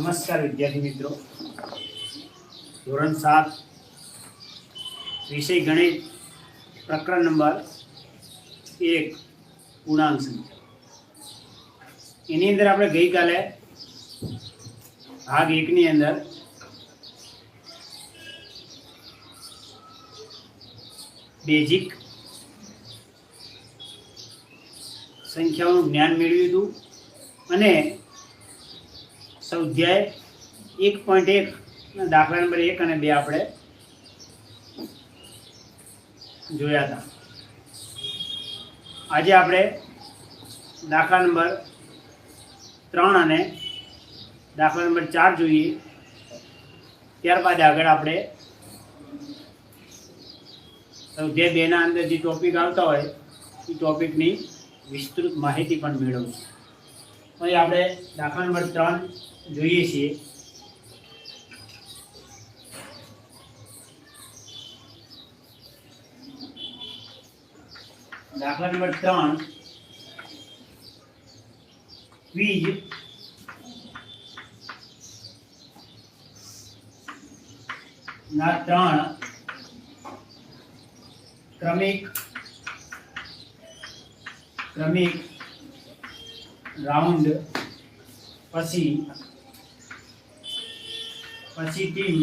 નમસ્કાર વિદ્યાર્થી મિત્રો, ધોરણ 7 વિષય ગણિત પ્રકરણ નંબર 1 પૂર્ણાંક સંખ્યા. એની અંદર આપણે ગઈકાલે ભાગ 1 ની અંદર બેઝિક સંખ્યાઓનું જ્ઞાન મેળવ્યું હતું અને સ્વાધ્યાય 1.1 દાખલા નંબર 1 અને 2 આપણે જોયા હતા. આજે આપણે દાખલા નંબર 3 અને દાખલા નંબર 4 જોઈએ. ત્યારબાદ આગળ આપણે સ્વાધ્યાય 2 ના અંદર જે ટોપિક આવતા હોય એ ટોપિકની વિસ્તૃત માહિતી પણ મેળવશું. અહીં આપણે દાખલા નંબર 3 જોઈએ છીએ. દાખલા નંબર 3 ક્વિઝ ના 3 ક્રમિક રાઉન્ડ પછી ટીમ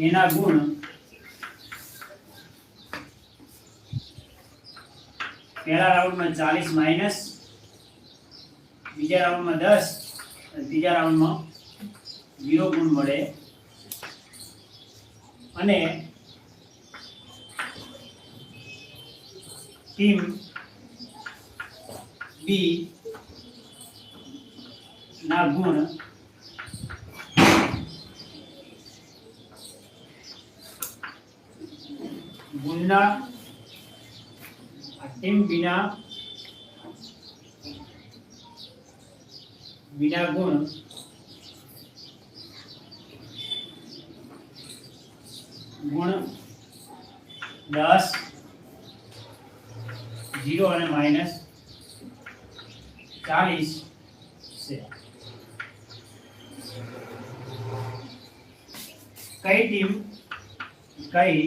એના ગુણ પહેલા રાઉન્ડમાં 40 માઇનસ, બીજા રાઉન્ડમાં 10 અને ત્રીજા રાઉન્ડમાં 0 ગુણ મળે અને ટીમ બી ના ગુણના ટીમ બીના ગુણ 10, 0 અને માઇનસ 40 છે. કઈ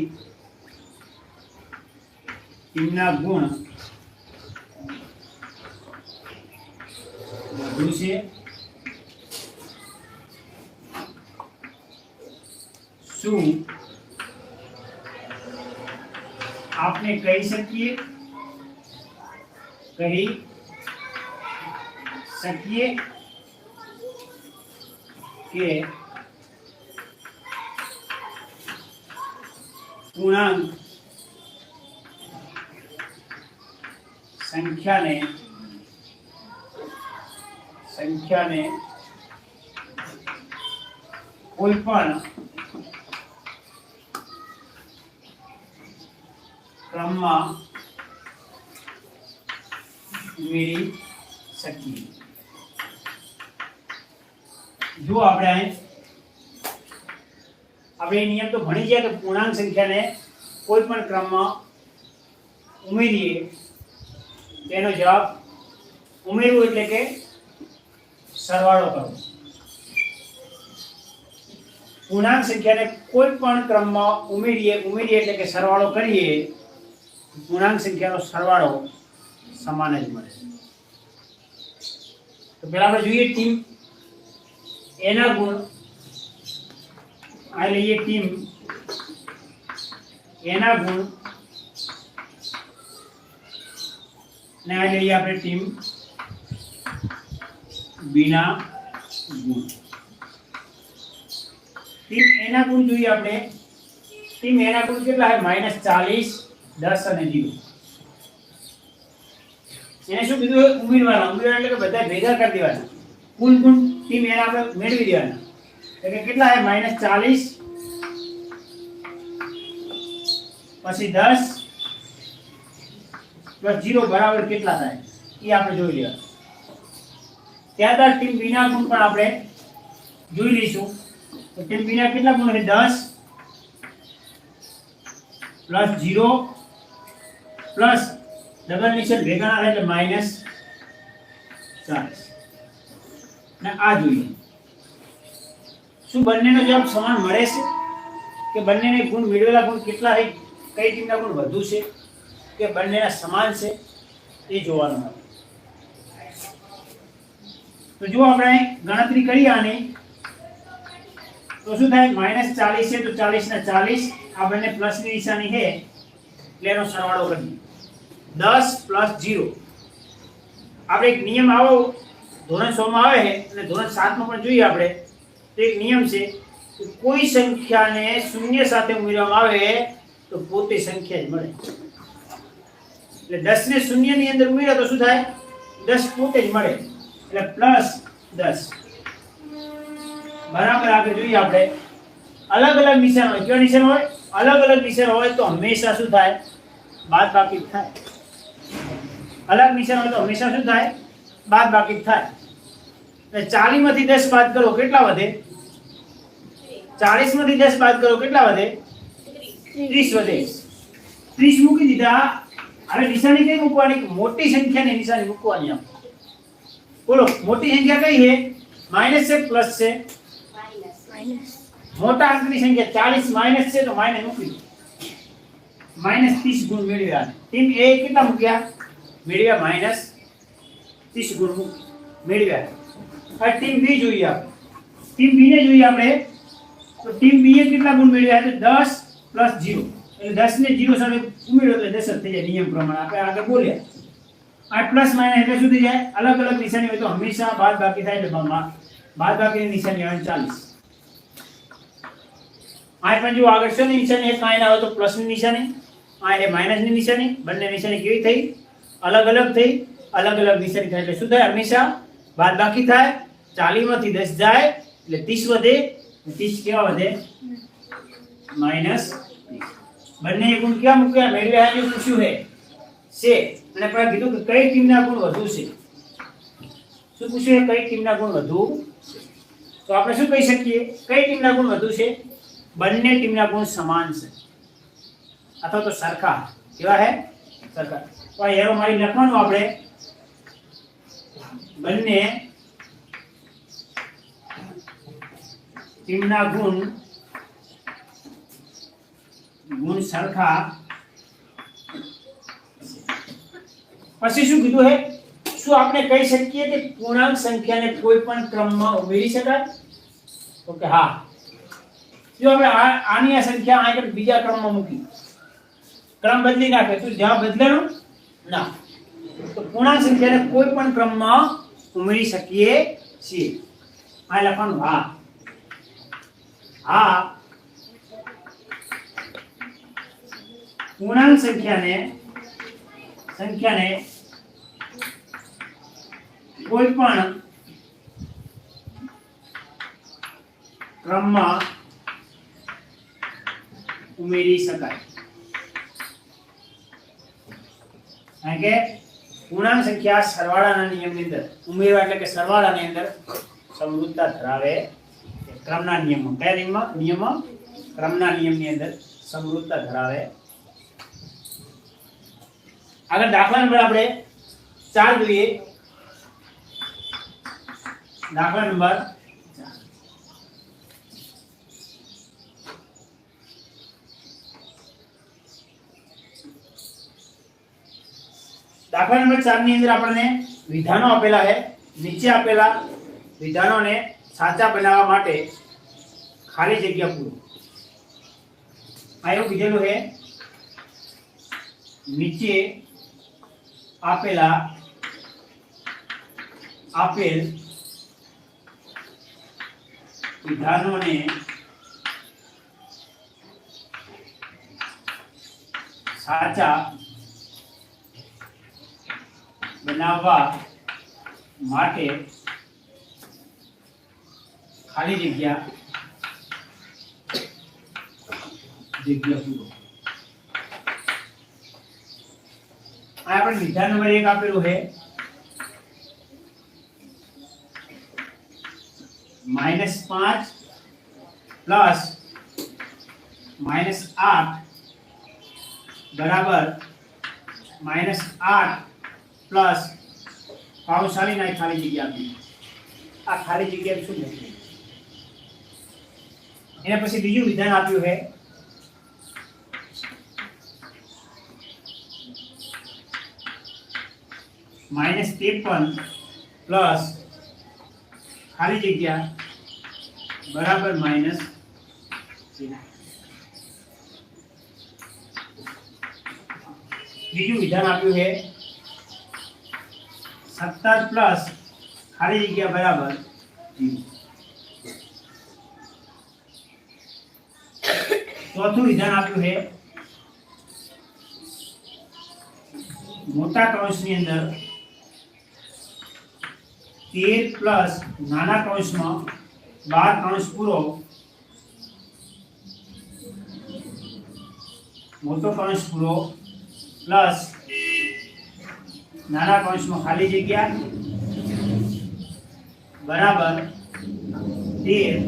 ટીમના ગુણ વધુ છે? શું આપણે કહી શકીએ કે પૂર્ણાંક સંખ્યાને કોઈ પણ ક્રમમાં ઉમેરી શકીએ? જો આપણે નિયમ તો ભણી ગયા કે પૂર્ણાંક સંખ્યાને કોઈ પણ ક્રમમાં ઉમેરીએ તેનો જવાબ ઉમેરવું એટલે કે સરવાળો કરવો. પૂર્ણાંક સંખ્યાને કોઈ પણ ક્રમમાં ઉમેરીએ એટલે કે સરવાળો કરીએ, પૂર્ણાંક સંખ્યાનો સરવાળો સમાન જ મળે. તો પહેલા આપણે જોઈએ ટીમ એના ગુણ. આ લઈએ ટીમ એના ગુણ ને આ લઈએ આપણે ટીમ બીના ગુણ. ટીમ એના ગુણ જોઈએ આપણે. ટીમ એના ગુણ કેટલા છે? -40, 10 અને 0. એને શું કીધું? ઉમેરવાના એટલે કે બધા ભેગા કરી દેવાના. કુલ ગુણ ટીમ એના આપણે મેળવી દેવાના. એટલે કેટલા છે? -40 પછી 10 પ્લસ 0 બરાબર કેટલા થાય એ આપણે જોઈ લેવા. ત્યારબાદ ટીમ બીના ગુણ પણ આપણે જોઈ લઈશું. તો ટીમ બીના કેટલા ગુણ છે? 10 પ્લસ 0 પ્લસ ડબલ નિશાન ભેગા ના એટલે -40. અને આ જોઈએ. શું બંનેનો જવાબ સમાન મળે છે કે બંનેને ગુણ મેળવેલા ગુણ કેટલા છે, કઈ ટીમના ગુણ વધુ છે કે બંનેના સમાન છે એ જોવાનું હોય. તો જો આપણે ગણતરી કરીએ આની તો શું થાય, -40 છે તો 40 ના 40, આ બંને પ્લસની નિશાની છે એટલે એનો સરવાળો કરીએ. 10 + 0. આપણે એક નિયમ આવો ધોરણ 6 માં આવે છે અને ધોરણ 7 માં પણ જોઈએ આપણે તો એક નિયમ છે કે કોઈ સંખ્યાને શૂન્ય સાથે ઉમેરવામાં આવે તો પોતે સંખ્યા જ મળે. એટલે 10 ને શૂન્ય ની અંદર ઉમેરો તો શું થાય, 10 પોતે જ મળે એટલે +10. બરાબર. આગળ જોઈએ આપણે અલગ અલગ નિશાન હોય. કેવા નિશાન હોય? અલગ અલગ નિશાન હોય તો હંમેશા શું થાય, બાદબાકી થાય. અલગ નિશાન હોય તો હંમેશા શું થાય, બાદબાકી થાય. એટલે 40 માંથી 10 બાદ કરો કેટલા વધે, 40 માંથી 10 બાદ કરો કેટલા વધે, 30 વધે. 30 મૂકી દીધા. હવે નિશાની કઈ મૂકવાની, મોટી સંખ્યાની નિશાની મૂકવાની. આમ બોલો મોટી સંખ્યા કઈ છે, માઈનસ છે પ્લસ છે, મોટા અંકની સંખ્યા 40 માઈનસ છે તો માઈનસ મૂકી -30 ગુણ મેળવ્યા. ટીમ એ કેટલા મૂક્યા, મેળવ્યા -30 ગુણ મેળવ્યા. હવે ટીમ બી જોઈએ આપણે. ટીમ બી ને જોઈએ આપણે તો ટીમ બી એ કેટલા ગુણ મેળવ્યા છે, 10 + 0. એટલે 10 ને 0 સાથે ઉમેરો એટલે 10 જ થઈ જાય નિયમ પ્રમાણે આપણે આગળ બોલ્યા. આ પ્લસ માઈનસ એટલે શું થઈ જાય, અલગ અલગ નિશાની હોય તો હંમેશા બાદબાકી થાય એટલે બાદબાકીની નિશાની આવે 40. આ પણ જો આગળ છે ની નિશાની એક કાંઈ ના હોય તો પ્લસની નિશાની, આ એ માઈનસની નિશાની, બંને નિશાની કેવી થઈ, અલગ અલગ થઈ. અલગ અલગ નિશાની થાય એટલે શું થાય, હંમેશા બાદબાકી થાય. 40 માંથી 10 જાય એટલે 30 વધે. 30 કેવા વધે, -30. બંને ગુણ ક્યાં મૂક્યા, મેળવ્યા જે પૂછ્યું છે અને આપણે કીધું કે કઈ ટીમના ગુણ વધુ છે. શું પૂછ્યું, કઈ ટીમના ગુણ વધુ છે? તો આપણે શું કહી શકીએ, કઈ ટીમના ગુણ વધુ છે, બંને ટીમના ગુણ સમાન છે અથવા તો સરખા. કેવા છે, સરખા. તો આ એરો મારી લખવાનું આપણે, બંને ટીમના ગુણ સરખા. પછી શું કીધું છે, શું આપણે કહી શકીએ કે પૂર્ણાંક સંખ્યાને કોઈ પણ ક્રમમાં ઉમેરી શકાય? તો કે હા. જો આપણે આની આ સંખ્યા આગળ બીજા ક્રમમાં મૂકી, ક્રમ બદલી નાખે તો જવાબ બદલાનો ના. તો પૂર્ણાંક સંખ્યાને કોઈ પણ ક્રમમાં ઉમેરી શકીએ છીએ. આ લખવાનું હા. હા, પૂર્ણાંક સંખ્યાને કોઈ પણ ક્રમમાં ઉમેરી શકાય. કારણ કે પૂર્ણાંક સંખ્યા સરવાળાના નિયમની અંદર ઉમેરવા એટલે કે સરવાળાની અંદર સમૃદ્ધતા ધરાવે. ક્રમના નિયમો, કયા નિયમો, ક્રમના નિયમની અંદર સમૃદ્ધતા ધરાવે. આગળ દાખલા નંબર આપણે 4 જોઈએ. દાખલા નંબર 4. દાખલા નંબર 4 ની અંદર આપણને વિધાનો આપેલા છે. નીચે આપેલા વિધાનોને સાચા બનાવવા માટે ખાલી જગ્યા પૂરો. આ એવું કીધેલું છે, નીચે આપેલ વિધાનોને સાચા બનાવવા માટે ખાલી જગ્યા પૂરો. આ આપણે વિધાન નંબર 1 આપેલું છે, -5 પ્લસ -8 બરાબર -8 પ્લસ પાવશાળી ના ખાલી જગ્યા આપી. આ ખાલી જગ્યા શૂન્ય થઈ. એના પછી બીજું વિધાન આપ્યું છે -53 પ્લસ ખાલી જગ્યા બરાબર -3. બીજું વિધાન આપ્યું છે 17 પ્લસ ખાલી જગ્યા બરાબર 0. ચોથું વિધાન આપ્યું છે મોટા કૌંસની અંદર 13 પ્લસ નાના કૌંસમાં 12 કૌંસ પૂરો મોટો કૌંસ પૂરો પ્લસ નાના કૌંસમાં ખાલી જગ્યા બરાબર 13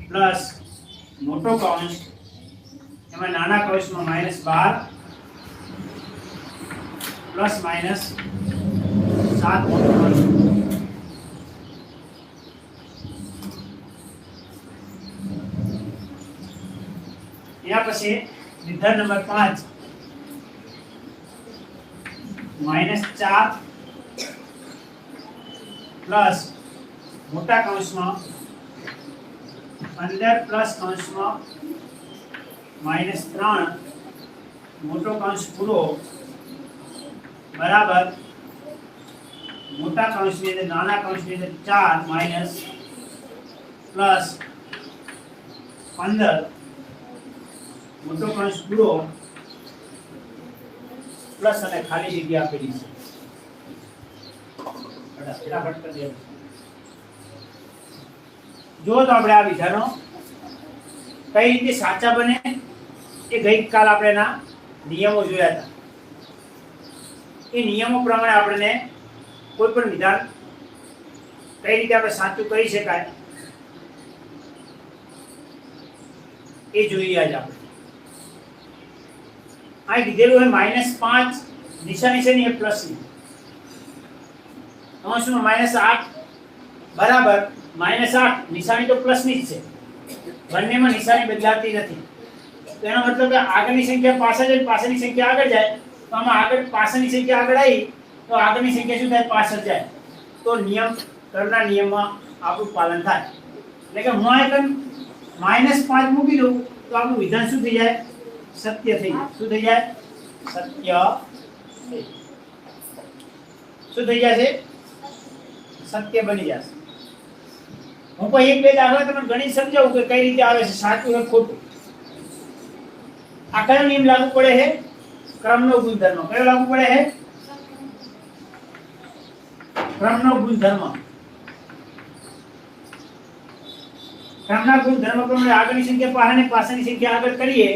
પ્લસ મોટો કૌંસ એમાં નાના કૌંસમાં -12 પ્લસ માઇનસ 7 મોટો કૌંસ. એના પછી વિધાન નંબર 5 -4 પ્લસ મોટા કૌંસમાં 15 પ્લસ કૌંસમાં -3 મોટો કૌંસ પૂરો બરાબર મોટા કૌંસની અંદર નાના કૌંસની અંદર 4 માઇનસ પ્લસ 15 મોટો કૌંસ પૂરો પ્લસ અને ખાલી જગ્યા આપેલી છે. ફટાફટ કરી દે. જો તો આપણે આ વિધાનો કઈ રીતે સાચા બને એ ગઈકાલ આપણે એના નિયમો જોયા હતા. એ નિયમો પ્રમાણે આપણને કોઈ પણ વિધાન કઈ રીતે આપણે સાચું કરી શકાય એ જોઈએ આજે આપણે. આ કીધેલું છે -5 નિશાની છે ને એ પ્લસ ની કૌંસમાં -8 બરાબર -8 નિશાની તો પ્લસ ની જ છે. બંનેમાં નિશાની બદલાતી નથી. તો એનો મતલબ કે આગળની સંખ્યા પાછળ જાય પાછળની સંખ્યા આગળ જાય તો આમાં આગળ પાછળની સંખ્યા આગળ આવી તો આગળની સંખ્યા શું થાય પાછળ જાય તો નિયમ કર્ણના નિયમમાં આપણું પાલન થાય. એટલે કે હું આ -5 મૂકી દઉં તો આપણું વિધાન શું થઈ જાય સત્ય થઈ જાય. શું થઈ જાય સત્ય. શું થઈ જશે સત્ય બની જશે. હું કોઈ એક બે દાખલા તમને ગણિત સમજાવું કે કઈ રીતે આવે છે સાચું કે ખોટું. આ કયો નિયમ લાગુ પડે છે ક્રમનો ગુણધર્મ. કયો લાગુ પડે છે ક્રમનો ગુણધર્મ. ક્રમના ગુણધર્મ પ્રમાણે આગળની સંખ્યા પાછળની પાછળની સંખ્યા આગળ કરીએ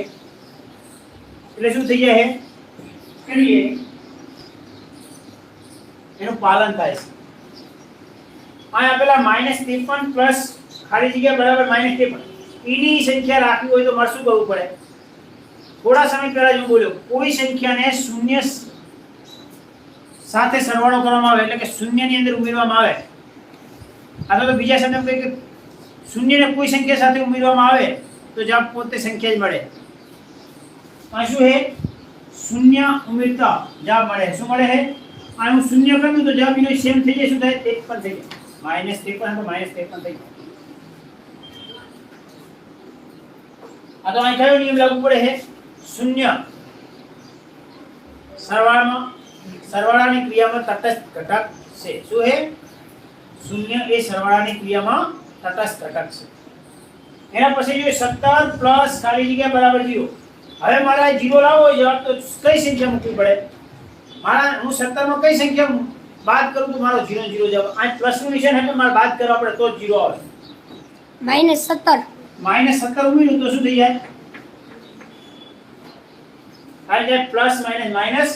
એટલે શું થઈ જાય કરીએ એનું પાલન થાય છે. આ આપેલા -53 પ્લસ ખાલી જગ્યા બરાબર -53 એની સંખ્યા રાખવી હોય તો મારે શું કરવું પડે. થોડા સમય પહેલા જ હું બોલ્યો કોઈ સંખ્યાને શૂન્ય સાથે સરવાળો કરવામાં આવે એટલે કે શૂન્યની અંદર ઉમેરવામાં આવે અથવા તો બીજા શબ્દમાં કહીએ કે શૂન્યને કોઈ સંખ્યા સાથે ઉમેરવામાં આવે તો જવાબ પોતે સંખ્યા જ મળે. આ શું છે શૂન્ય ઉમેરતા જવાબ મળે. શું મળે છે આ હું શૂન્ય કરું તો જવાબ એનો સેમ થઈ જાય. શું થાય 53 થઈ જાય. -53 તો -53 થઈ જાય. આ તો અહીં કયો નિયમ લાગુ પડે છે શૂન્ય સરવાળાની ક્રિયામાં તટસ્થ ઘટક છે. શું છે શૂન્ય એ સરવાળાની ક્રિયામાં તટસ્થ ઘટક છે. એના પછી જો 17 પ્લસ ખાલી જગ્યા બરાબર 0. હવે મારા 0 લાવવો હોય જવાબ તો કઈ સંખ્યા મૂકવી પડે. મારા હું 17 માં કઈ સંખ્યા બાદ કરું તો મારો 0 0 જવાબ. આ પ્લસ નું નિશાન એટલે મારે બાદ કરવા પડે તો જ 0 આવે. -17 ઉમેર્યું તો શું થઈ જાય આ જાય પ્લસ માઈનસ માઈનસ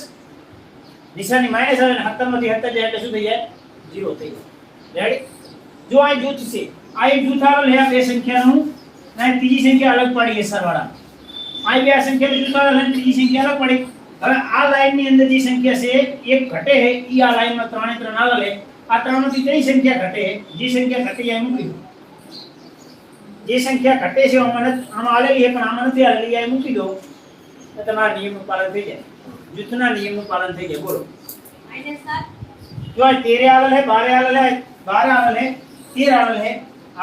નિશાની માઈનસ આવે ને 17 માંથી 17 જાય એટલે શું થઈ જાય 0 થઈ જાય. રેડી. જો આ જૂથ છે આ એક જૂથ આવેલ છે બે સંખ્યાનું અને ત્રીજી સંખ્યા અલગ પડી છે સરવાળા. આ બે સંખ્યા જૂથ આવેલ અને ત્રીજી સંખ્યા અલગ પડી. હવે આ લાઈન ની અંદર જે સંખ્યા છે એક ઘટે છે ઈ આ લાઈન માં 3 3 આવેલ છે. આ ત્રણમાંથી કઈ સંખ્યા ઘટે, જે સંખ્યા ઘટે એ મૂકી દો. જે સંખ્યા ઘટે છે આમાં આલેલી છે પણ આમાં નથી આલેલી, એ મૂકી દો તો તમારા નિયમનું પાલન થઈ જાય, જૂથના નિયમનું પાલન થઈ જાય. બોલો -7 જો આ 13 આવેલ है, 12 आवेल है, 12 आवेल है, 13 आवेल है,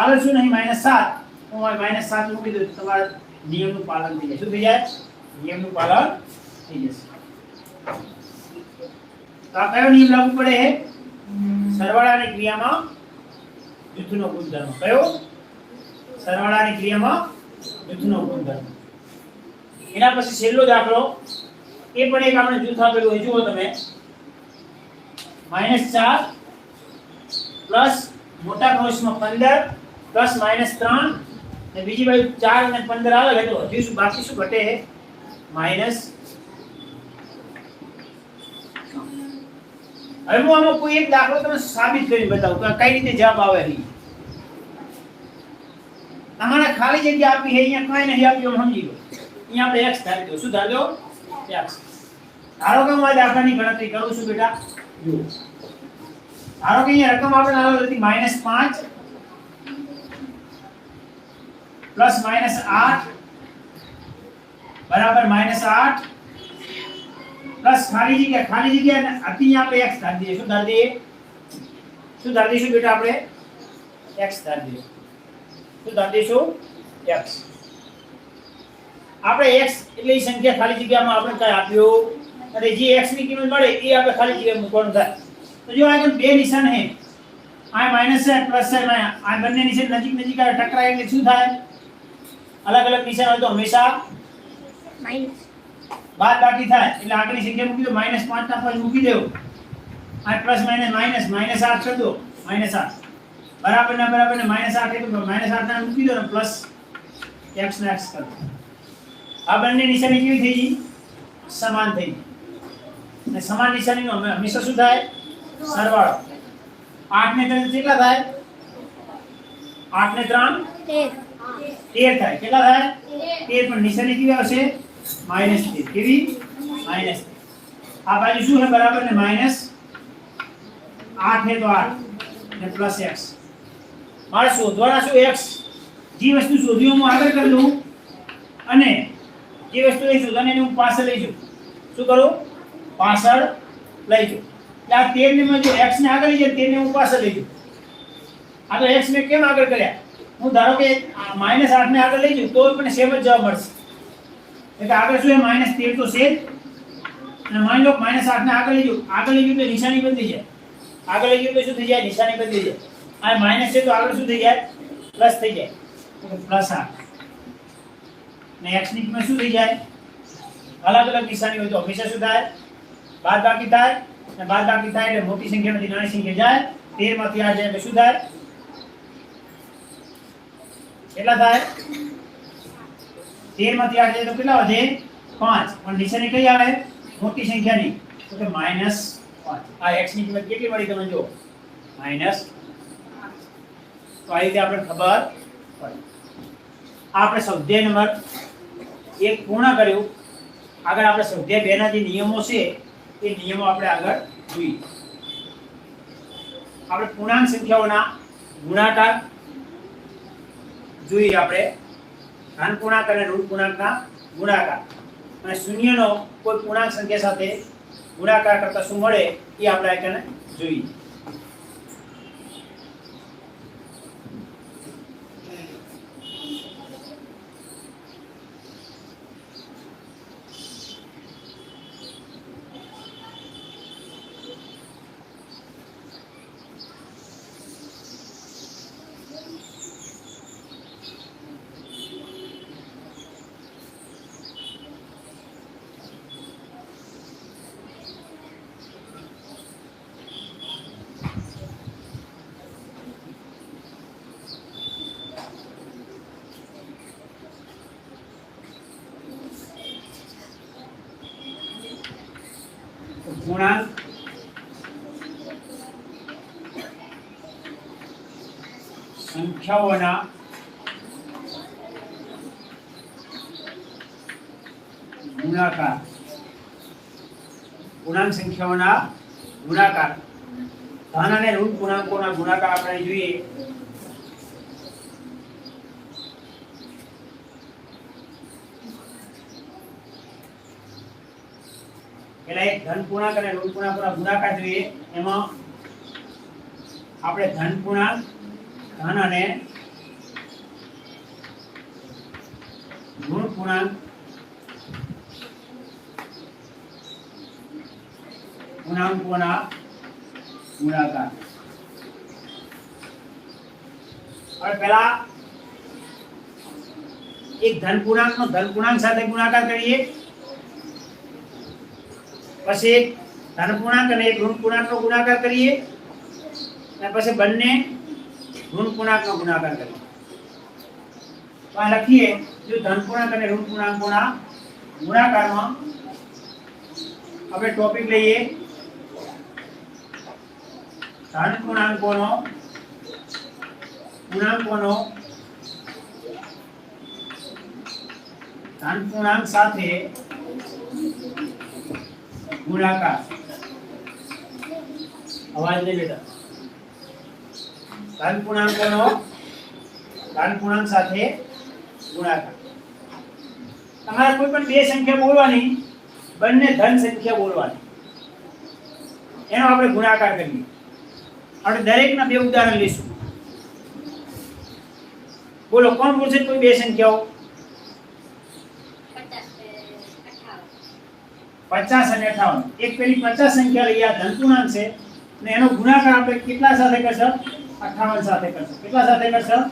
आवेल શું નહીં -7, હું -7 મૂકી દઉં તો તમારા નિયમનું પાલન થઈ જાય. શું થઈ જાય? નિયમનું પાલન થઈ જશે. તો આ કયો નિયમ લાગુ પડે છે? સરવાળાની ક્રિયામાં જૂથનો ગુણધર્મ. કયો? સરવાળાની ક્રિયામાં જૂથનો ગુણધર્મ. એના પછી છેલ્લો દાખલો, એ પણ એક આપણે જૂથ આપેલું હોય, જુઓ તમે. -4 પ્લસ મોટા કૌંસમાં 15 પ્લસ -3 ને બીજી બાજુ 4 અને 15 આવે તો હજી શું બાકી શું ઘટે છે? માઈનસ. હવે હું આમાં કોઈ એક દાખલો તમને સાબિત કરી બતાવું કે કઈ રીતે જવાબ આવે છે. આમાં ખાલી જગ્યા આપી છે, અહીંયા કઈ નહીં આપ્યું, સમજી લો. અહીંયા આપણે x ધારી દો. શું ધારી દો? x. ધારો કે હું આ દાખલાની ગણતરી કરું છું બેટા. જુઓ, ધારો કે અહીંયા રકમ આપણે આવેલ હતી -5 પ્લસ -8 બરાબર -8 પ્લસ ખાલી જગ્યા હતી, આપણે x ધારી દઈએ. શું ધારી દઈએ? શું ધારી દઈશું બેટા? આપણે x ધારી દઈએ. શું ધારી દઈશું? x. આપણે x એટલે એ સંખ્યા ખાલી જગ્યામાં આપણે કઈ આપ્યું અને જે x ની કિંમત મળે એ આપણે ખાલી જગ્યામાં મૂકવાનું થાય. તો જો આગળ બે નિશાન છે, આ માઈનસ છે પ્લસ છે, આ બંને નિશાન નજીક આવે ટકરાય એટલે શું થાય? અલગ અલગ નિશાન હોય તો હંમેશા માઈનસ બાદ બાકી થાય. એટલે આગળની સંખ્યા મૂકી દો, -5 ના પર મૂકી દેવો. આ પ્લસ માઈનસ -8 કરી દો. -8 બરાબર ને -8 એટલે -8 ના મૂકી દો ને પ્લસ x ને x કરો. આ બંને નિશાની કેવી થઈ ગઈ? સમાન થઈ ગઈ. અને સમાન નિશાનીનો હંમેશા શું થાય? સરવાળો. 8 ને 3 કેટલા થાય? 8 ને 3 13 થાય. કેટલા થાય? 13. પણ નિશાની કેવી આવશે? -13. કેવી? -13. આ બાજુ શું છે? બરાબર ને -8 છે તો 8 ને પ્લસ x. મારે શોધવાના શું? x. જે વસ્તુ શોધ્યું હું આગળ કરી દઉં અને જે વસ્તુ લઈ શોધવાની એને હું પાછળ લઈ જાઉં. શું કરું? પાછળ લઈ જાઉં. એટલે આ 13 ને જો x ને આગળ લઈ જાય, 13 ને હું પાછળ લઈ જાઉં. આ તો x ને કેમ આગળ કર્યા? હું ધારો કે -8 ને આગળ લઈ જાઉં તો મને સેમ જ જવાબ મળશે. એટલે આગળ શું છે? -13 તો છે જ. અને માની લો -8 ને આગળ લઈ જાઉં તો નિશાની બદલી જાય. આગળ લઈ જાઉં તો શું થઈ જાય? નિશાની બદલી જાય. આ માઈનસ છે તો આગળ શું થઈ જાય? પ્લસ થઈ જાય. તો +8 ને x ની કિંમત શું થઈ જાય? અલગ અલગ નિશાની હોય તો હંમેશા શું થાય? બાદબાકી થાય. અને બાદબાકી થાય એટલે મોટી સંખ્યામાંથી નાની સંખ્યા જાય. 13 માંથી 8 જાય એટલે શું થાય? કેટલા થાય? 13 માંથી 8 જાય તો કેટલા વધે? 5. પણ નિશાની કઈ આવે? મોટી સંખ્યાની. તો કે -5. આ x ની કિંમત કેટલી મળી તમે જો? -5. તો આ રીતે આપણે ખબર પડે. આપણે સ્વાધ્યાય નંબર 1 પૂર્ણ કર્યું. આગળ આપણે સ્વાધ્યાય 2 ના જે નિયમો છે એ નિયમો આપણે આગળ જોઈએ. આપણે પૂર્ણાંક સંખ્યાઓના ગુણાકાર જોઈએ. આપણે ધન પૂર્ણાંક અને ઋણ પૂર્ણાંકના ગુણાકાર અને શૂન્યનો કોઈ પૂર્ણાંક સંખ્યા સાથે ગુણાકાર કરતા શું મળે એ આપણે આગળ જોઈએ. પૂર્ણાંક સંખ્યાઓના ગુણાકાર. પૂર્ણાંક સંખ્યાઓના ગુણાકાર ધન અને ઋણ પૂર્ણાંકોના ગુણાકાર આપણે જોઈએ. એટલે એક ધન પૂર્ણાંક અને ઋણ પૂર્ણાંકોના ગુણાકાર જોઈએ. એમાં આપણે ધન પૂર્ણાંક, ધન અને ઋણ પૂર્ણાંક પૂર્ણાંકોના ગુણાકાર. હવે પહેલા એક ધન પૂર્ણાંકનો ધન પૂર્ણાંક સાથે ગુણાકાર કરીએ, પછી એક ધન પૂર્ણાંક અને એક ઋણ પૂર્ણાંકનો ગુણાકાર કરીએ, અને પછી બંને ઋણ પૂર્ણાંકનો ગુણાકાર કરીએ. તો આ લખીએ, જો ધન પૂર્ણાંક અને ઋણ પૂર્ણાંકોના ગુણાકારમાં આપણે ટોપિક લઈએ ધન પૂર્ણાંકોનો ધન પૂર્ણાંક સાથે ગુણાકાર. અવાજ નહીં બેટા. ધન પૂર્ણાંક સાથે ગુણાકાર. તમારે કોઈ પણ બે સંખ્યા બોલવાની, બંને ધન સંખ્યા બોલવાની, એનો આપણે ગુણાકાર કરીએ. આપણે દરેકના બે ઉદાહરણ લઈશું. બોલો, કોણ બોલશે કોઈ બે સંખ્યાઓ? 50 અને 58. એક પેલી 50 સંખ્યા લઈએ, આ ધન પૂર્ણાંક છે, અને એનો ગુણાકાર આપણે કેટલા સાથે કરશું? 58 સાથે કરશું. કેટલા સાથે કરશું?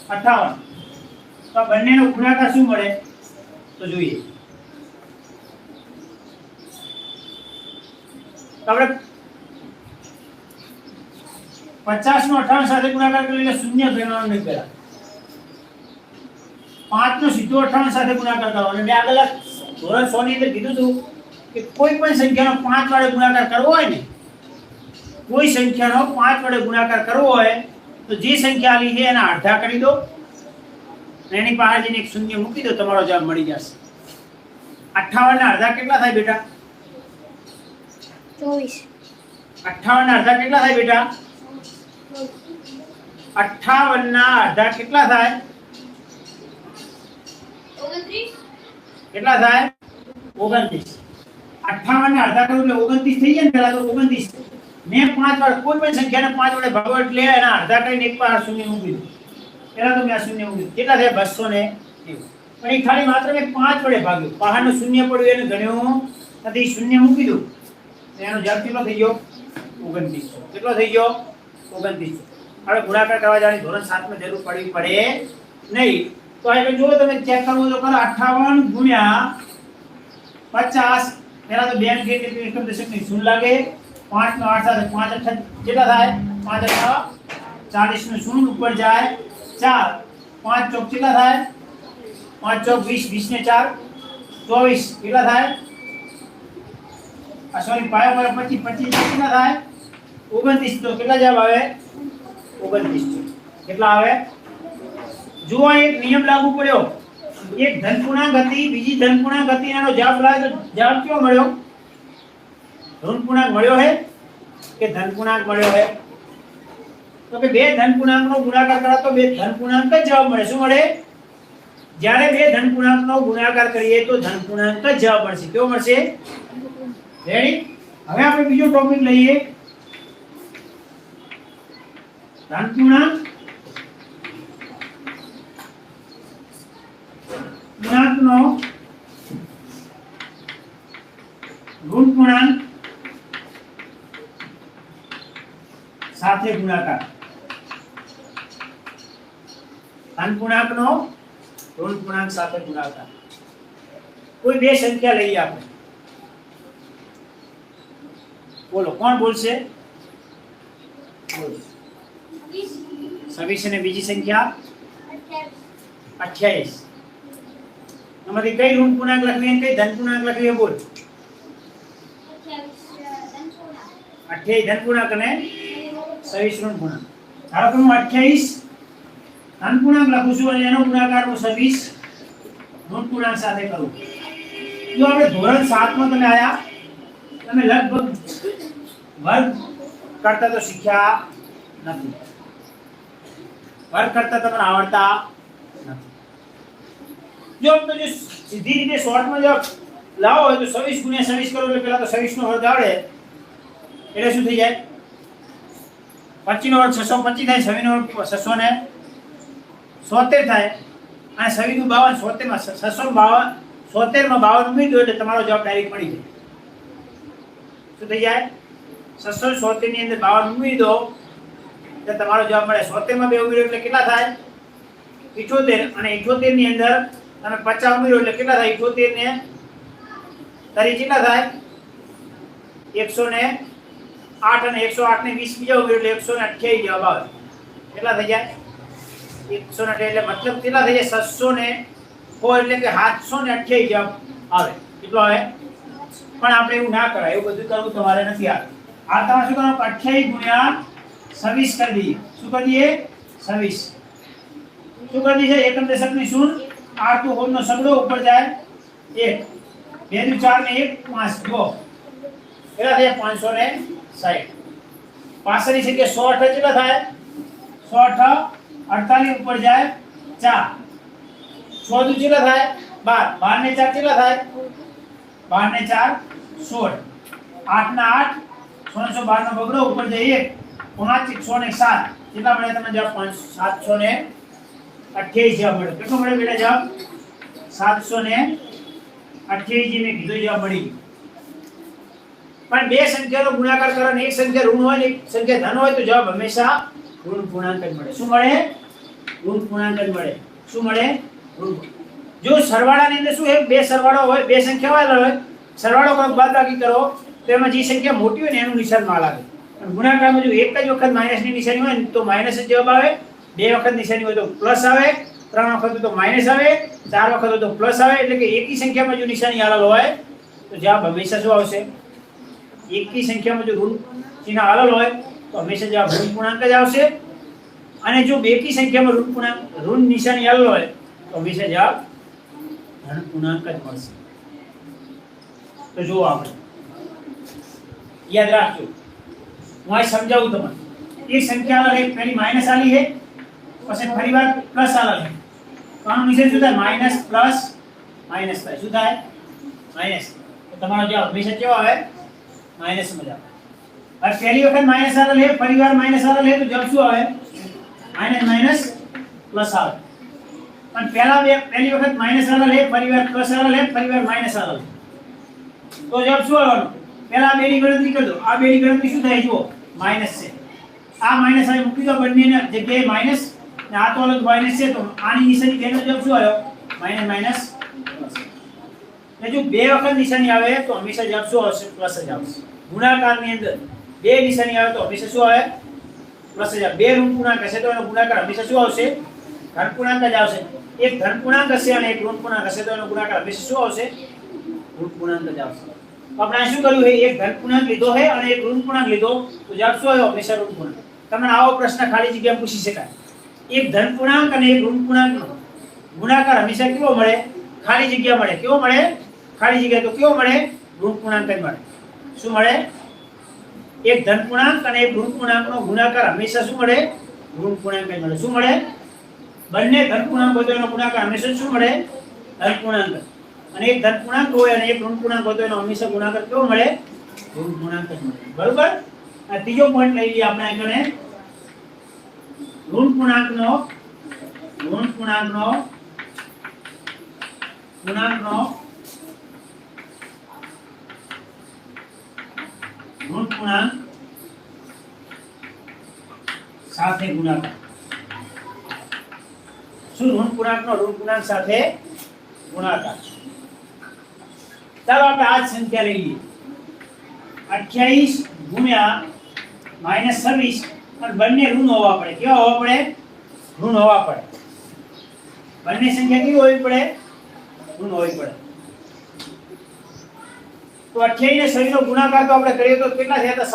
58. તો આ બંનેનો ગુણાકાર શું મળે તો જોઈએ. તો આપણે 50 નો 58 સાથે ગુણાકાર કરીએ એટલે શૂન્ય ગણવાનું નહીં. પહેલા 5 નો સીધો 58 સાથે ગુણાકાર કરવાનો. અને મેં આગળ ધોરણ 6 ની અંદર કીધું હતું કે કોઈ પણ સંખ્યાનો 5 વડે ગુણાકાર કરવો હોય ને, કોઈ સંખ્યાનો 5 વડે ગુણાકાર કરવો હોય તો જે સંખ્યા આલી છે એના અડધા કરી દો, અને એની બહાર જઈને એક શૂન્ય મૂકી દો, તમારો જવાબ મળી જશે. 58 ના અડધા કેટલા થાય બેટા? 24. 58 ના અડધા કેટલા થાય બેટા? 58 ના અડધા કેટલા થાય? 29. કેટલા થાય? 29. 58 ના અડધા કરું એટલે 29 થઈ જાય ને. પહેલા તો 29 મેં 5 વડે કોઈ પણ સંખ્યાને 5 વડે ભાગો એટલે એના અડધા કરીને એક પાર શૂન્ય મૂકી દો. પહેલા તો મેં આ શૂન્ય મૂકી દીધું. કેટલા થાય? 290. પણ એ ખાલી માત્ર મેં 5 વડે ભાગ્યું. બહારનું શૂન્ય પડ્યું એને ગણ્યું નથી, શૂન્ય મૂકી દો. એનો જવાબ કેટલો થઈ ગયો? 29. કેટલો થઈ ગયો? 29. હવે ગુણાકાર કરવા જવાની ધોરણ 7 માં જરૂર પડે નહીં. તો હવે જો તમે ચેક કરવો તો કરો. 58 ગુણ્યા 50. પહેલા તો બે અંક એટલે એકમ દશકની શૂન્ય લાગે. 5 નો 8 સાથે 5 8 કેટલા થાય? 5 8 40 નું શૂન્ય ઉપર જાય 4. 5 ચોક કેટલા થાય? 5 ચોક 20. 20 ને 4 24. કેટલા થાય? આ સોરી પાયો પર 25 કેટલા થાય? 29. તો કેટલા જવાબ આવે? 29. કેટલા આવે? જુઓ, એક નિયમ લાગુ પડ્યો. એક ધન પૂર્ણાંક હતી, બીજી ધન પૂર્ણાંક હતી, એનો જવાબ લાવ્યો તો જવાબ કેવો મળ્યો? ઋણ પૂર્ણાંક મળ્યો છે કે ધન પૂર્ણાંક મળ્યો છે? તો કે બે ધન પૂર્ણાંકનો ગુણાકાર કરો તો બે ધન પૂર્ણાંક જ જવાબ મળે. શું મળે? જ્યારે બે ધન પૂર્ણાંકનો ગુણાકાર કરીએ તો ધન પૂર્ણાંક જ જવાબ મળશે. કેવો મળશે? રેડી? હવે આપણે બીજો ટોપિક લઈએ. ધન પૂર્ણાંક પૂર્ણાંકનો ઋણ પૂર્ણાંક સાથે ગુણાકાર. ધન પૂર્ણાંકનો ઋણ પૂર્ણાંક સાથે ગુણાકાર. કોઈ બે સંખ્યા લઈએ આપણે. બોલો, કોણ બોલશે? 26 અને બીજી સંખ્યા 28. આમાંથી કઈ ઋણ પૂર્ણાંક લખવી અને કઈ ધન પૂર્ણાંક લખવી? બોલ. 28 ધન પૂર્ણાંક અને 26 ઋણ પૂર્ણાંક. ધારો કે હું 28 ધન પૂર્ણાંક લખું છું અને એનો ગુણાકાર હું 26 ઋણ પૂર્ણાંક સાથે કરું. જો આપણે ધોરણ 7 માં તમે આયા, તમે લગભગ વર્ગ કરતા તો શીખ્યા નથી, વર્ગ કરતા તમને આવડતા નથી. જો સીધી રીતે શોર્ટમાં જો લાવો હોય તો 26 ગુણ્યા 26 કરો એટલે પેલા તો 26 નો વર્ગ આવડે એટલે શું થઈ જાય? 25 નો વર્ગ 625 થાય, 26 નો વર્ગ 673 થાય અને 26 નું 52 76 માં 652 76 માં 52 ઉમેરી દો એટલે તમારો જવાબ ડાયરેક્ટ મળી જાય. શું થઈ જાય? 676 ની અંદર 52 ઉમેરી દો એટલે તમારો જવાબ મળે. 76 માં 2 ઉમેર્યો એટલે કેટલા થાય? 78 અને 78 ની અંદર તમે 50 ઉમેરો એટલે કેટલા થાય? 78 ને તારી કેટલા થાય? 108 અને 108 ને 20 બીજા ઉમેરો એટલે 128 જવાબ આવે. કેટલા થઈ જાય? 128 એટલે મતલબ કેટલા થઈ જાય? 604 એટલે કે 728 જવાબ આવે. કેટલો આવે? પણ આપણે એવું ના કરાય, એવું બધું કરવું તમારે નથી. આ તમારે શું કરવાનું? 28 ગુણ્યા 26 કરી દઈએ. શું કરી દઈએ? 26. શું કરી દઈએ? એકમ દશકની શૂન્ય, 8 તો હોલનો સગડો ઉપર જાય 1, 2 દુ 4 ને 1 5 જો કેટલા થાય? 560. 65 ની જગ્યાએ 108 કેટલા થાય? 108 48 ઉપર જાય 4, 100 દુ કેટલા થાય? 12, 12 ને 4 કેટલા થાય? 12 ને 4 16, 8 ના 8 612 નો બગડો ઉપર જાય 1, 5 107 કેટલા મળે તમને જવાબ? 728 જવાબ મળે. કેટલો મળે બેટા જવાબ? 728 જે મેં કીધું જવાબ મળી. પણ બે સંખ્યાનો ગુણાકાર કરો અને એક સંખ્યા ઋણ હોય ને એક સંખ્યા ધન હોય તો જવાબ હંમેશા ઋણ પૂર્ણાંક જ મળે. શું મળે? ઋણ પૂર્ણાંક જ મળે. શું મળે? ઋણ. જો સરવાળાની અંદર શું છે? બે સરવાળો હોય, બે સંખ્યા હોય, સરવાળો કરો બાદબાકી કરો તો એમાં જે સંખ્યા મોટી હોય ને એનું નિશાન માં લાગે. અને ગુણાકારમાં જો એક જ વખત માઈનસની નિશાની હોય ને તો માઈનસ જ જવાબ આવે, બે વખત નિશાની હોય તો પ્લસ આવે, ત્રણ વખત હોય તો માઈનસ આવે, ચાર વખત હોય તો પ્લસ આવે. એટલે કે એકી સંખ્યામાં જો નિશાની આલેલ હોય તો જવાબ હંમેશા શું આવશે? એકી સંખ્યામાં જો ઋણ ચિહ્ન આલેલ હોય તો હંમેશા જવાબ ઋણ પૂર્ણાંક જ આવશે. અને જો બેકી સંખ્યામાં ઋણ નિશાની આલેલ હોય તો હંમેશા જવાબ ધન પૂર્ણાંક જ મળશે. તો જો આપણે યાદ રાખજો, હું આ સમજાવું તમને. એક સંખ્યા આલેલ એક પહેલી માઈનસ આલી છે, પછી ફરીવાર પ્લસ આલેલ છે, તો આનું નિશાન શું થાય? માઈનસ પ્લસ માઈનસ થાય. શું થાય? માઈનસ. તો તમારો જવાબ હંમેશા કેવો આવે? માઈનસ માં આવે. હવે પહેલી વખત માઈનસ આલેલ છે, ફરીવાર માઈનસ આલેલ છે તો જવાબ શું આવે? માઈનસ માઈનસ પ્લસ આવે. પણ પહેલી વખત માઈનસ આલેલ છે, ફરીવાર પ્લસ આલેલ છે, ફરીવાર માઈનસ આલેલ છે તો જવાબ શું આવવાનો? પહેલા આ બેની ગણતરી કરી દો. આ બેની ગણતરી શું થાય? જુઓ માઈનસ છે, આ માઈનસ અહીં મૂકી દો બંનેની જગ્યાએ માઈનસ ને આ તો અલગ માઈનસ છે તો આની નિશાની બેનો જવાબ શું આવ્યો? Minus minus plus. એટલે જો બે વખત નિશાની આવે તો હંમેશા જવાબ શું આવશે? પ્લસ જ આવશે. ગુણાકારની અંદર બે નિશાની આવે તો હંમેશા શું આવે? પ્લસ જ આવે. બે ઋણ પૂર્ણાંક હશે તો એનો ગુણાકાર હંમેશા શું આવશે? ધન પૂર્ણાંક જ આવશે. એક ધન પૂર્ણાંક હશે અને એક ઋણ પૂર્ણાંક હશે તો એનો ગુણાકાર હંમેશા શું આવશે? ઋણ પૂર્ણાંક જ આવશે. તો આપણે શું કર્યું છે? એક ધન પૂર્ણાંક લીધો છે અને એક ઋણ પૂર્ણાંક લીધો તો જવાબ શું આવ્યો? હંમેશા ઋણ પૂર્ણાંક. તમને આવો પ્રશ્ન ખાલી જગ્યામાં પૂછી શકાય. એક ધન પૂર્ણાંક અને એક ઋણ પૂર્ણાંકનો ગુણાકાર હંમેશા કેવો મળે? ખાલી જગ્યા મળે. કેવો મળે? ખાલી જગ્યા. તો કેવો મળે? ઋણ પૂર્ણાંક જ મળે. શું મળે? એક ધન પૂર્ણાંક અને એક ઋણ પૂર્ણાંકનો ગુણાકાર હંમેશા શું મળે? ઋણ પૂર્ણાંક જ મળે. શું મળે? બંને ધન પૂર્ણાંક હોય તો એનો ગુણાકાર હંમેશા શું મળે? ધન પૂર્ણાંક. અને એક ધન પૂર્ણાંક હોય અને એક ઋણ પૂર્ણાંક હોય તો એનો હંમેશા ગુણાકાર કેવો મળે? ઋણ પૂર્ણાંક જ મળે. બરોબર? આ ત્રીજો પોઈન્ટ લઈ લઈએ આપણે આગળ. ઋણ પૂર્ણાંકનો ઋણ પૂર્ણાંકનો સાથે ગુણાકાર. શું ઋણ પૂર્ણાંકનો ઋણ પૂર્ણાંક સાથે ગુણાકાર? ચાલો આપણે આ જ સંખ્યા લઈ લઈએ. 28 ગુણ્યા -26 અને બંને ઋણ હોવા પડે. કેવા હોવા પડે? ઋણ હોવા પડે. બંને સંખ્યા કેવી હોવી પડે? ઋણ હોવી પડે. તો 28 ને 26 નો ગુણાકાર તો આપણે કરીએ તો કેટલા થયા હતા?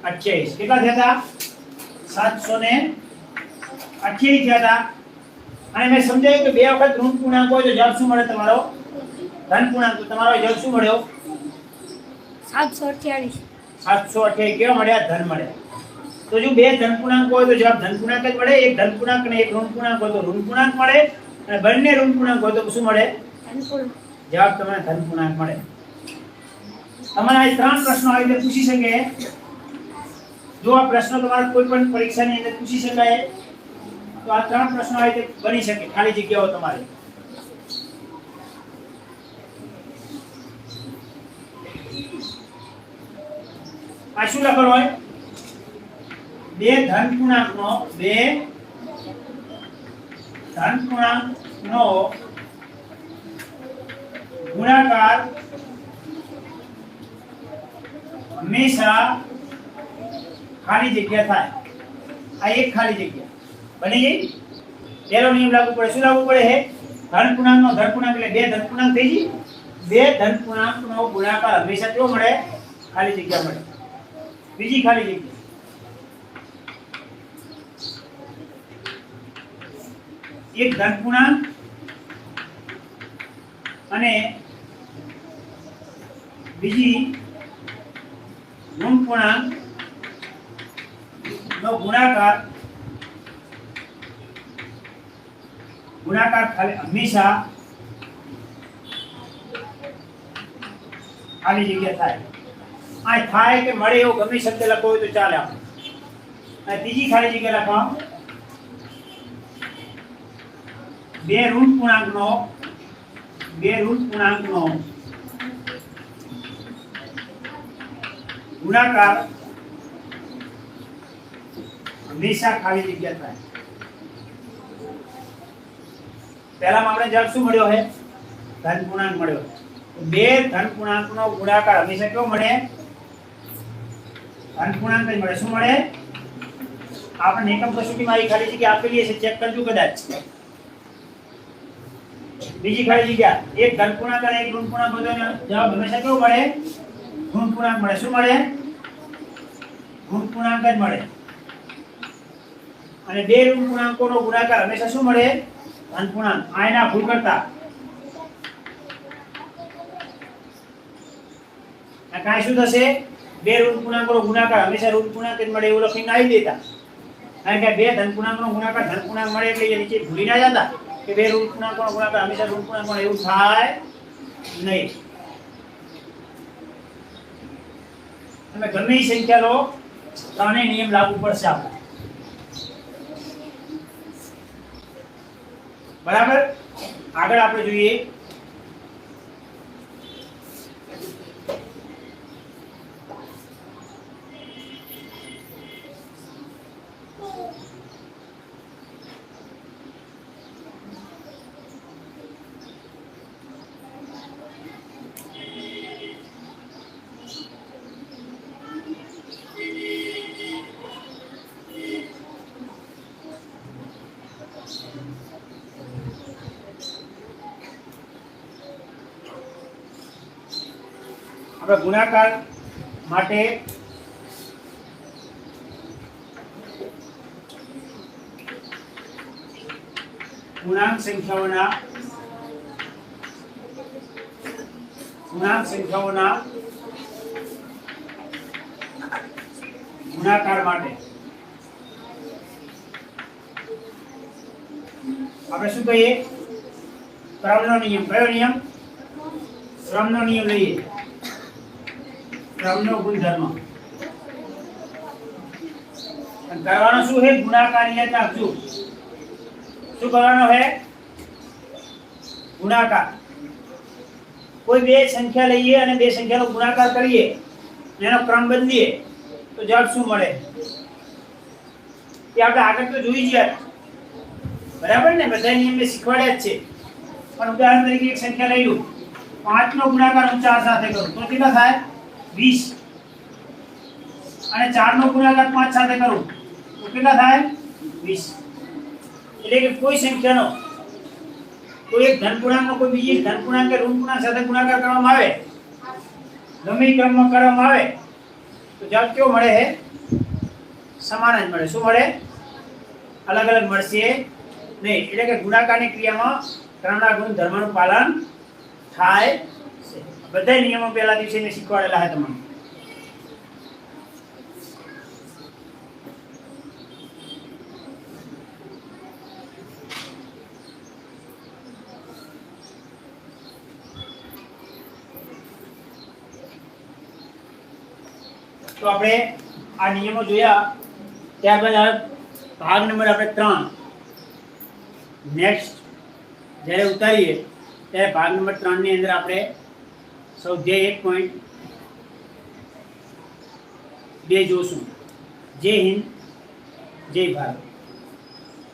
728. કેટલા થયા હતા? 728 થયા હતા. અને મેં સમજાવ્યું કે બે વખત ઋણ પૂર્ણાંક હોય તો જવાબ શું મળે તમારો? ધન પૂર્ણાંક. તો તમારો જવાબ શું મળ્યો? 728. 728 કેવા મળ્યા? ધન મળ્યા. તો જો બે ધન પૂર્ણાંક હોય તો જવાબ ધન પૂર્ણાંક જ મળે. એક ધન પૂર્ણાંક અને એક ઋણ પૂર્ણાંક હોય તો ઋણ પૂર્ણાંક મળે, અને બંને ઋણ પૂર્ણાંક હોય તો શું મળે? જવાબ તમને ધન પૂર્ણાંક મળે. તમારે આ ત્રણ પ્રશ્નો આવી રીતે પૂછી શકે. જો આ પ્રશ્નો તમારે કોઈ પણ પરીક્ષાની અંદર પૂછી શકાય તો આ ત્રણ પ્રશ્નો આવી રીતે બની શકે. ખાલી જગ્યાઓ તમારે આ શું લખવાનું હોય? બે ધન પૂર્ણાંકનો ગુણાકાર હંમેશા ખાલી જગ્યા થાય. આ એક ખાલી જગ્યા બની ગઈ. પહેલો નિયમ લાગુ પડે. શું લાગુ પડે? ધન પૂર્ણાંકનો ધન પૂર્ણાંક એટલે બે ધન પૂર્ણાંક થઈ ગઈ. બે ધન પૂર્ણાંકનો ગુણાકાર હંમેશા કેવો મળે? ખાલી જગ્યા મળે. બીજી ખાલી જગ્યા એક ધન પૂર્ણાંક અને બીજી ઋણ પૂર્ણાંક નો ગુણાકાર ખાલી હંમેશા ખાલી જગ્યા થાય. આ થાય કે મળે એવો ગમે શબ્દ લખો હોય તો ચાલે. આપણે અને ત્રીજી ખાલી જગ્યા લખવા બે ઋણ પૂર્ણાંકનો ગુણાકાર હંમેશા ખાલી જગ્યા થાય. પહેલામાં આપણે જવાબ શું મળ્યો છે? ધન પૂર્ણાંક મળ્યો. બે ધન પૂર્ણાંકનો ગુણાકાર હંમેશા કેવો મળે? ધન પૂર્ણાંક જ મળે. શું મળે? આપણે એકમ કસોટીમાં આવી ખાલી જગ્યા આપેલી છે, ચેક કરજો કદાચ. બીજી ખાલી જગ્યા એક ધન પૂર્ણાંક અને એક ઋણ પૂર્ણાંક હોય તો જવાબ હંમેશા કેવો મળે? ઋણ પૂર્ણાંક મળે. શું મળે? ઋણ પૂર્ણાંક જ મળે. અને બે ઋણ પૂર્ણાંકોનો ગુણાકાર હંમેશા શું મળે? ધન પૂર્ણાંક. આના ભૂલ કરતા આ કાંઈ શું થશે? બે ઋણ પૂર્ણાંકોનો ગુણાકાર હંમેશા ઋણ પૂર્ણાંક જ મળે એવું લખીને આવી દેતા. કારણ કે બે ધન પૂર્ણાંકનો ગુણાકાર ધન પૂર્ણાંક મળે એટલે એ નીચે ભૂલી ના જતા કે બે ઋણ પૂર્ણાંકોનો ગુણાકાર હંમેશા ઋણ પૂર્ણાંક મળે. એવું થાય નહીં. તમે ગમે એ સંખ્યા લો, ત્રણેય નિયમ લાગુ પડશે આપણે. બરાબર? આગળ આપણે જોઈએ આપણે ગુણાકાર માટે પૂર્ણાંક સંખ્યાઓના ગુણાકાર માટે આપણે શું કહીએ? ક્રમનો નિયમ. કયો નિયમ? ક્રમનો નિયમ લઈએ. ક્રમનો ગુણધર્મ. કરવાનો શું છે? ગુણાકાર યાદ રાખજો. શું કરવાનો છે? ગુણાકાર. કોઈ બે સંખ્યા લઈએ અને બે સંખ્યાનો ગુણાકાર કરીએ, એનો ક્રમ બદલીએ તો જવાબ શું મળે? એ આપણે આગળ તો જોઈ જ. બરાબર ને? બધા નિયમ મેં શીખવાડ્યા જ છે. પણ ઉદાહરણ તરીકે એક સંખ્યા લઈ લો, 5 નો ગુણાકાર હું 4 સાથે કરું તો કેટલા થાય? 20. અને 4 નો ગુણાકાર 5 સાથે કરું તો કેટલા થાય? 20. એટલે કે કોઈ સંખ્યાનો કોઈ એક ધન પૂર્ણાંકનો કોઈ બીજી ધન પૂર્ણાંક કે ઋણ પૂર્ણાંક સાથે ગુણાકાર કરવામાં આવે, ગમે એ ક્રમમાં કરવામાં આવે તો જવાબ કેવો મળે છે? સમાન જ મળે. શું મળે? અલગ અલગ મળશે નહીં. એટલે કે ગુણાકારની ક્રિયામાં ક્રમના ગુણધર્મનું પાલન થાય છે. બધા નિયમો પહેલા દિવસે મેં શીખવાડેલા છે તમને. તો આપણે આ નિયમો જોયા. ત્યારબાદ હવે ભાગ નંબર આપણે 3 નેક્સ્ટ જ્યારે ઉતારીએ ત્યારે ભાગ નંબર 3 ની અંદર આપણે સ્વાધ્યાય 1.2 જોશું. જય હિન્દ, જય ભારત.